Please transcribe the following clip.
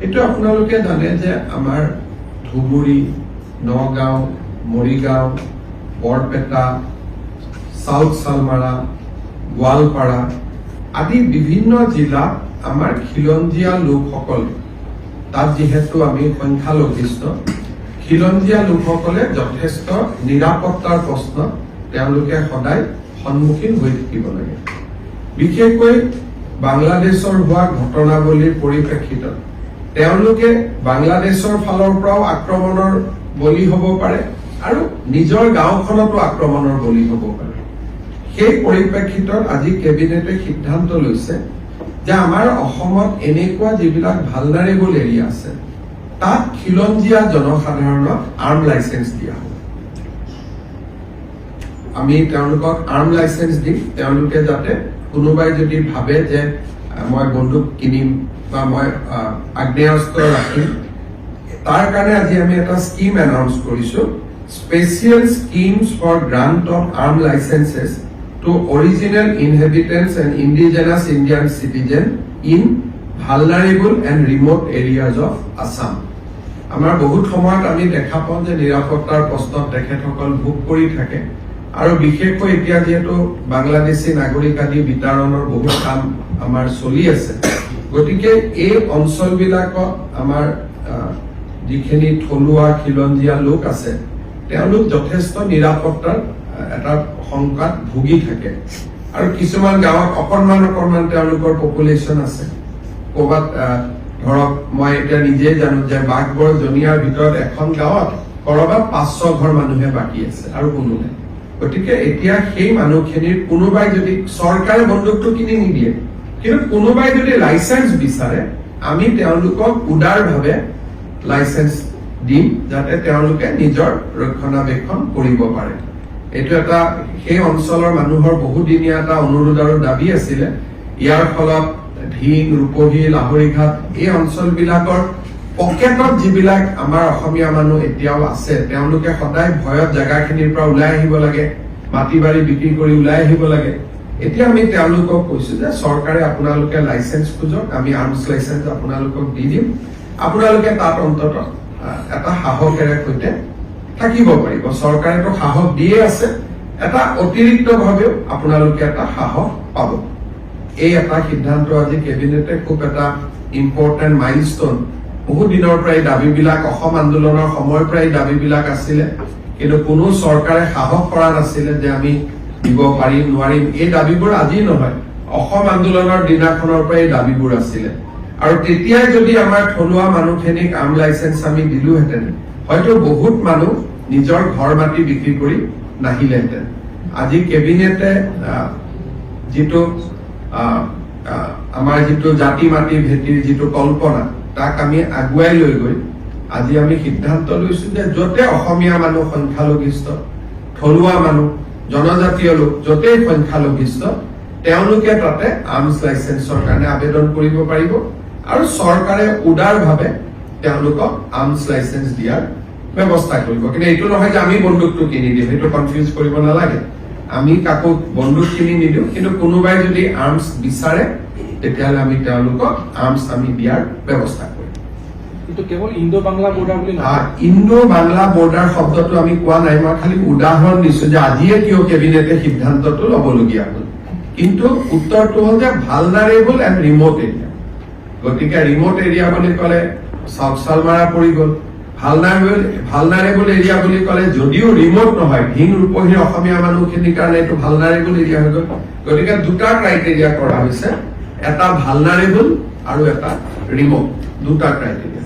এইটো আপোনালোকে জানে যে আমাৰ ধুবুৰী, নগাঁও, মৰিগাঁও, বৰপেটা, সাউথ সালমাৰা, গোৱালপাৰা আদি বিভিন্ন জিলাত আমাৰ খিলঞ্জীয়া লোকসকল, তাত যিহেতু আমি সংখ্যালঘিষ্ঠ, খিলঞ্জীয়া লোকসকলে যথেষ্ট নিৰাপত্তাৰ প্ৰশ্ন তেওঁলোকে সদায় সন্মুখীন হৈ থাকিব লাগে। বিশেষকৈ বাংলাদেশৰ হোৱা ঘটনাৱলীৰ পৰিপ্ৰেক্ষিতত তেওঁলোকে বাংলাদেশৰ ফালৰ পৰাও আক্ৰমণৰ বলি হ'ব পাৰে আৰু নিজৰ গাঁওখনতো আক্ৰমণৰ বলি হ'ব পাৰে। সেই পৰিপ্ৰেক্ষিতত আজি কেবিনেটে সিদ্ধান্ত লৈছে যে আমাৰ অসমত এনেকুৱা যিবিলাক ভালনাৰেবল এৰিয়া আছে তাত খিলঞ্জীয়া জনসাধাৰণক আৰ্ম লাইসেন্স দিয়া হ'ব। আমি তেওঁলোকক আৰ্ম লাইসেন্স দিম, তেওঁলোকে যাতে কোনোবাই যদি ভাবে যে মই বন্দুক কিনিম বা মই আগ্নেয়াস্ত্ৰ ৰাখিম, তাৰ কাৰণে আজি আমি এটা স্কিম এনাউন্স কৰিছো, special schemes for grant of arm licenses to original inhabitants and indigenous Indian citizen in vulnerable and remote areas of Assam. আমাৰ বহুত সময়ত আমি দেখা পাওঁ যে নিৰাপত্তাৰ প্ৰশ্নত তেখেতসকল ভোগ কৰি থাকে আৰু বিশেষকৈ এতিয়া যেহেতু বাংলাদেশী নাগৰিক আদি বিতৰণৰ বহুত কাম আমাৰ চলি আছে, গতিকে এই অঞ্চলবিলাকত আমাৰ যিখিনি থলুৱা খিলঞ্জীয়া লোক আছে তেওঁলোক যথেষ্ট নিৰাপত্তাৰ এটা সংকট ভুগি থাকে আৰু কিছুমান গাঁৱত অকণমান তেওঁলোকৰ পপুলেশ্যন আছে। ক'ৰবাত ধৰক মই এতিয়া নিজে জানো যে বাঘবৰ জনিয়াৰ ভিতৰত এখন গাঁৱত কৰবাত 500 ঘৰ মানুহে বাকী আছে আৰু কোনো নাই। গতিকে এতিয়া সেই মানুহখিনিৰ কোনোবাই যদি চৰকাৰে বন্দুকটো কিনি নিদিয়ে, কিন্তু কোনোবাই যদি লাইসেন্স বিচাৰে আমি তেওঁলোকক উদাৰভাৱে লাইসেন্স দিম যাতে তেওঁলোকে নিজৰ ৰক্ষণাবেক্ষণ কৰিব পাৰে। এইটো এটা সেই অঞ্চলৰ মানুহৰ বহুদিনীয়া এটা অনুৰোধ আৰু দাবী আছিলে। ইয়াৰ ফলত ঢিং, ৰূপহী, লাহৰীঘাট এই অঞ্চলবিলাকৰ পকেটত যিবিলাক আমাৰ অসমীয়া মানুহ এতিয়াও আছে তেওঁলোকে সদায় ভয়ত জেগাখিনিৰ পৰা ওলাই আহিব লাগে, মাটি বাৰী বিক্ৰী কৰি ওলাই আহিব লাগে। এতিয়া আমি তেওঁলোকক কৈছো যে চৰকাৰে আপোনালোকে লাইসেন্স খোজক, আমি আৰ্মছ লাইসেন্স আপোনালোকক দি দিম, আপোনালোকে তাত অন্তত এটা সাহসেৰে সৈতে থাকিব পাৰিব। চৰকাৰেতো সাহস দিয়ে আছে, এটা অতিৰিক্ত ভাৱেও আপোনালোকে এটা সাহস পাব। এই এটা সিদ্ধান্ত আজি কেবিনেটে খুব এটা ইম্পৰ্টেণ্ট মাইলষ্টন। বহু দিনৰ পৰা এই দাবীবিলাক অসম আন্দোলনৰ সময়ৰ পৰা এই দাবীবিলাক আছিলে, কিন্তু কোনো চৰকাৰে সাহস কৰা নাছিলে যে আমি দিব পাৰিম নোৱাৰিম। এই দাবীবোৰ আজি নহয়, অসম আন্দোলনৰ দিনাখনৰ পৰা এই দাবীবোৰ আছিলে আৰু তেতিয়াই যদি আমাৰ থলুৱা মানুহখিনিক আৰ্ম লাইসেন্স আমি দিলোহেঁতেন হয়তো বহুত মানুহ নিজৰ ঘৰ মাটি বিক্ৰী কৰি নাহিলেহেঁতেন। আজি কেবিনেটে যিটো আমাৰ যিটো জাতি মাটি ভেটিৰ যিটো কল্পনা তাক আমি আগুৱাই লৈ গৈ আজি আমি সিদ্ধান্ত লৈছো যে য'তে অসমীয়া মানুহ সংখ্যালঘিষ্ঠ, থলুৱা মানুহ, জনজাতীয় লোক য'তেই সংখ্যালঘিষ্ঠ তেওঁলোকে তাতে আৰ্মছ লাইসেন্সৰ কাৰণে আবেদন কৰিব পাৰিব আৰু চৰকাৰে উদাৰভাৱে তেওঁলোকক আৰ্মছ লাইসেন্স দিয়াৰ ব্যৱস্থা কৰিব। কিন্তু এইটো নহয় যে আমি বন্দুকটো কিনি দিম, সেইটো কনফিউজ কৰিব নালাগে। আমি কাকো বন্দুক কিনি নিদিওঁ, কিন্তু কোনোবাই যদি আৰ্মছ বিচাৰে তেতিয়াহ'লে আমি তেওঁলোকক আৰ্মছ আমি দিয়াৰ ব্যৱস্থা কৰিম। কিন্তু কেৱল ইণ্ডো বাংলা বৰ্ডাৰ বুলি নহয়, ইণ্ডো বাংলা বৰ্ডাৰ শব্দটো আমি কোৱা নাই, মই খালি উদাহৰণ দিছো যে আজিয়ে কিয় কেবিনেটে সিদ্ধান্তটো ল'বলগীয়া হ'ল। কিন্তু উত্তৰটো হ'ল যে ভালনাৰেবল এণ্ড ৰিমট এৰিয়া। গতিকে ৰিমট এৰিয়া বুলি ক'লে সাউথ সালমাৰা পৰি গ'ল, ভালনাৰেবল এৰিয়া বুলি ক'লে যদিও ৰিমট নহয়, ঢিং ৰূপহীৰ অসমীয়া মানুহখিনিৰ কাৰণে এইটো ভালনাৰেবল এৰিয়া হৈ গ'ল। গতিকে দুটা ক্ৰাইটেৰিয়া কৰা হৈছে, এটা ভালনাৰেবল আৰু এটা ৰিমট, দুটা ক্ৰাইটেৰিয়া।